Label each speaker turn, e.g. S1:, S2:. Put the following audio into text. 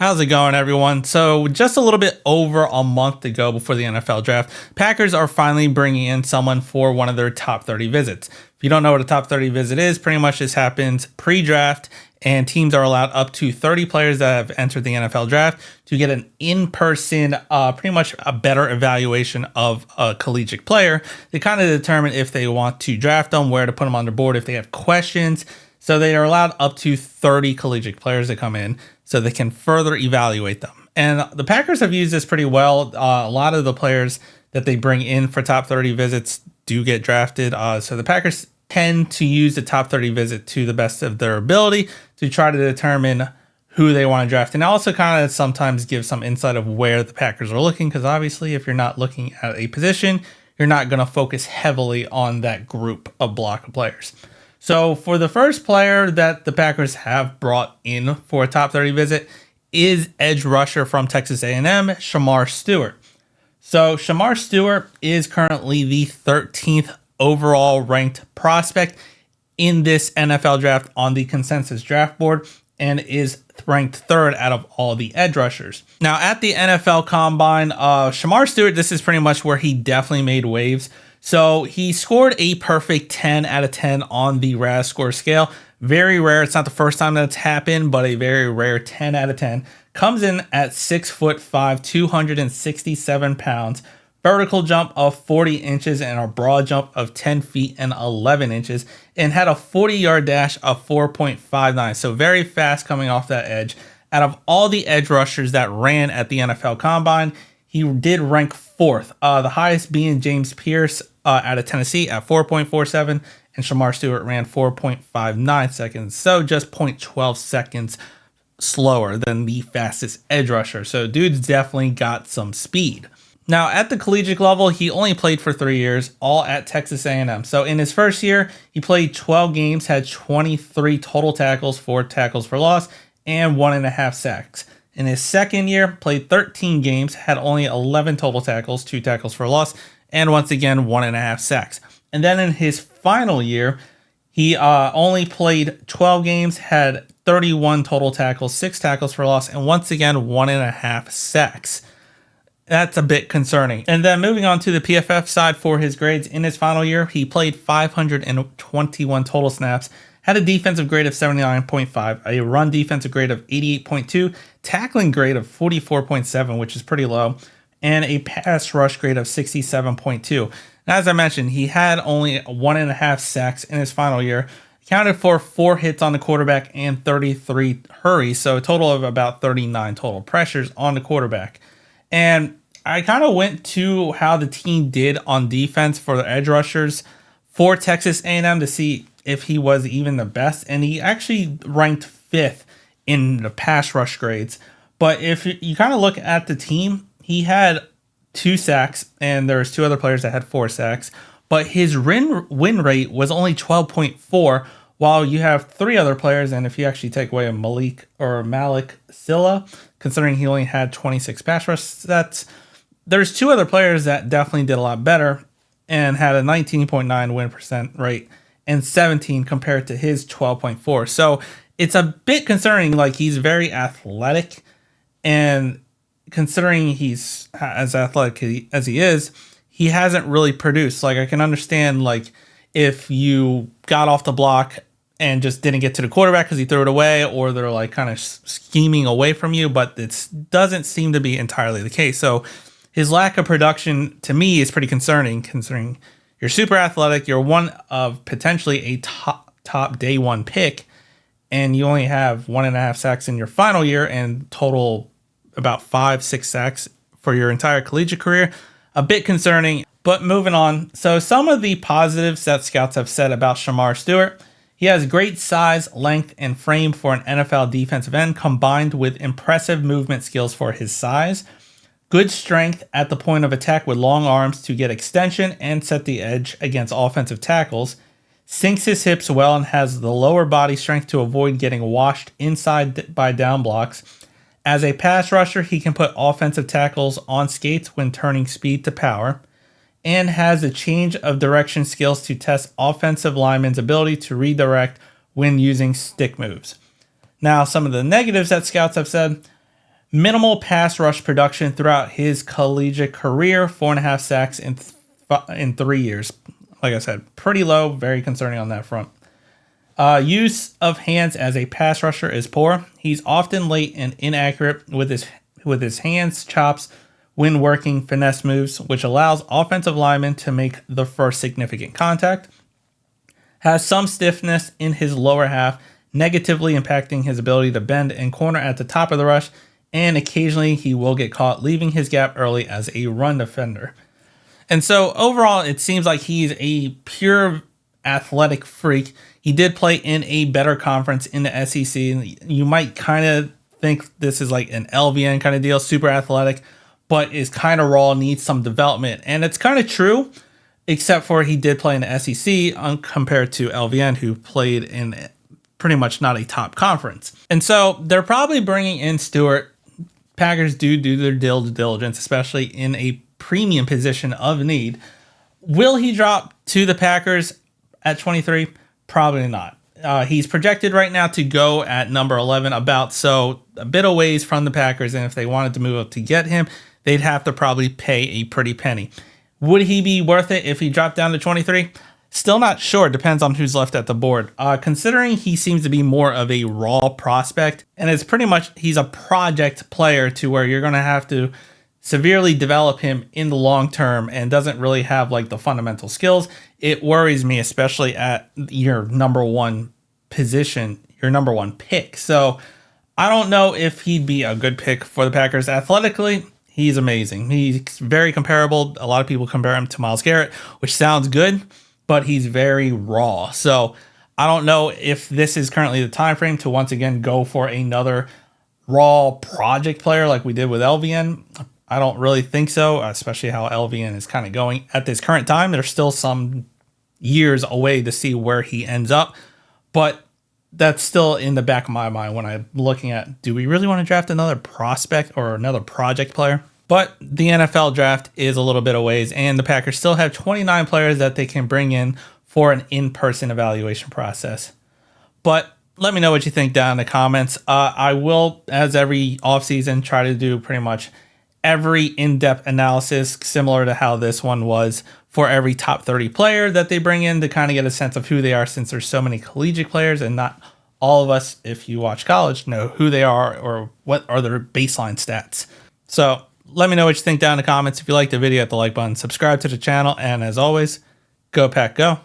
S1: How's it going, everyone? So just a little bit over a month to go before the NFL draft, Packers are finally bringing in someone for one of their top 30 visits. If you don't know what a top 30 visit is, pretty much this happens pre-draft, and teams are allowed up to 30 players that have entered the NFL draft to get an in-person, pretty much a better evaluation of a collegiate player. They kind of determine if they want to draft them, where to put them on their board, if they have questions. So they are allowed up to 30 collegiate players to come in so they can further evaluate them. And the Packers have used this pretty well. A lot of the players that they bring in for top 30 visits do get drafted. So the Packers tend to use the top 30 visit to the best of their ability to try to determine who they want to draft. And also kind of sometimes give some insight of where the Packers are looking, because obviously if you're not looking at a position, you're not going to focus heavily on that group of block of players. So for the first player that the Packers have brought in for a top 30 visit is edge rusher from Texas A&M, Shemar Stewart. So Shemar Stewart is currently the 13th overall ranked prospect in this NFL draft on the consensus draft board and is ranked third out of all the edge rushers. Now at the NFL Combine, Shemar Stewart, this is pretty much where he definitely made waves. So he scored a perfect 10 out of 10 on the RAS score scale. Very rare. It's not the first time that's happened, but a very rare 10 out of 10. Comes in at 6'5", 267 pounds. Vertical jump of 40 inches and a broad jump of 10 feet and 11 inches. And had a 40-yard dash of 4.59. So very fast coming off that edge. Out of all the edge rushers that ran at the NFL Combine, he did rank fourth, the highest being James Pierce out of Tennessee at 4.47, and Shemar Stewart ran 4.59 seconds, so just 0.12 seconds slower than the fastest edge rusher. So dude's definitely got some speed. Now at the collegiate level, he only played for 3 years, all at Texas A&M. So in his first year, he played 12 games, had 23 total tackles, 4 tackles for loss, and 1.5 sacks. In his second year, played 13 games, had only 11 total tackles, 2 tackles for loss, and once again, 1.5 sacks. And then in his final year, he only played 12 games, had 31 total tackles, 6 tackles for loss, and once again, 1.5 sacks. That's a bit concerning. And then moving on to the PFF side for his grades, in his final year, he played 521 total snaps, had a defensive grade of 79.5, a run defensive grade of 88.2, tackling grade of 44.7, which is pretty low, and a pass rush grade of 67.2. And as I mentioned, he had only 1.5 sacks in his final year, accounted for 4 hits on the quarterback and 33 hurries, so a total of about 39 total pressures on the quarterback. And I kind of went to how the team did on defense for the edge rushers for Texas A&M to see if he was even the best, and he actually ranked 5th in the pass rush grades. But if you kind of look at the team, he had 2 sacks, and there's 2 other players that had 4 sacks, but his win rate was only 12.4, while you have 3 other players, and if you actually take away Malik Silla, considering he only had 26 pass rush sets, there's 2 other players that definitely did a lot better and had a 19.9 win percent rate and 17 compared to his 12.4. So it's a bit concerning. Like, he's very athletic, and considering he's as athletic as he is, he hasn't really produced. Like, I can understand, like, if you got off the block and just didn't get to the quarterback because he threw it away, or they're like kind of scheming away from you, but it doesn't seem to be entirely the case. So his lack of production to me is pretty concerning, considering you're super athletic, you're one of potentially a top day 1 pick, and you only have 1.5 sacks in your final year and total about 5-6 sacks for your entire collegiate career. A bit concerning, but moving on. So some of the positives that scouts have said about Shemar Stewart: he has great size, length, and frame for an NFL defensive end, combined with impressive movement skills for his size. Good strength at the point of attack with long arms to get extension and set the edge against offensive tackles. Sinks his hips well and has the lower body strength to avoid getting washed inside by down blocks. As a pass rusher, he can put offensive tackles on skates when turning speed to power, and has a change of direction skills to test offensive linemen's ability to redirect when using stick moves. Now, some of the negatives that scouts have said: Minimal pass rush production throughout his collegiate career, 4.5 sacks in 3 years. Like I said, pretty low, very concerning on that front. Use of hands as a pass rusher is poor. He's often late and inaccurate with his hands, chops, when working finesse moves, which allows offensive linemen to make the first significant contact. Has some stiffness in his lower half, negatively impacting his ability to bend and corner at the top of the rush, and occasionally he will get caught leaving his gap early as a run defender. And so overall, it seems like he's a pure athletic freak. He did play in a better conference in the SEC. You might kind of think this is like an LVN kind of deal, super athletic, but is kind of raw, needs some development. And it's kind of true, except for he did play in the SEC compared to LVN, who played in pretty much not a top conference. And so they're probably bringing in Stewart. Packers do their due diligence, especially in a premium position of need. Will he drop to the Packers at 23? Probably not. He's projected right now to go at number 11, so a bit of ways from the Packers. And if they wanted to move up to get him, they'd have to probably pay a pretty penny. Would he be worth it if he dropped down to 23? Still not sure. Depends on who's left at the board. Considering he seems to be more of a raw prospect, and it's pretty much he's a project player to where you're going to have to severely develop him in the long term and doesn't really have like the fundamental skills. It worries me, especially at your number one position, your number one pick. So I don't know if he'd be a good pick for the Packers. Athletically, he's amazing. He's very comparable. A lot of people compare him to Myles Garrett, which sounds good, but he's very raw. So I don't know if this is currently the time frame to once again go for another raw project player like we did with LVN. I don't really think so, especially how LVN is kind of going at this current time. There's still some years away to see where he ends up, but that's still in the back of my mind when I'm looking at, do we really want to draft another prospect or another project player? But the NFL draft is a little bit of ways, and the Packers still have 29 players that they can bring in for an in-person evaluation process. But let me know what you think down in the comments. I will, as every offseason, try to do pretty much every in-depth analysis similar to how this one was for every top 30 player that they bring in to kind of get a sense of who they are, since there's so many collegiate players and not all of us, if you watch college, know who they are or what are their baseline stats. So let me know what you think down in the comments. If you liked the video, hit the like button, subscribe to the channel, and as always, go Pack Go.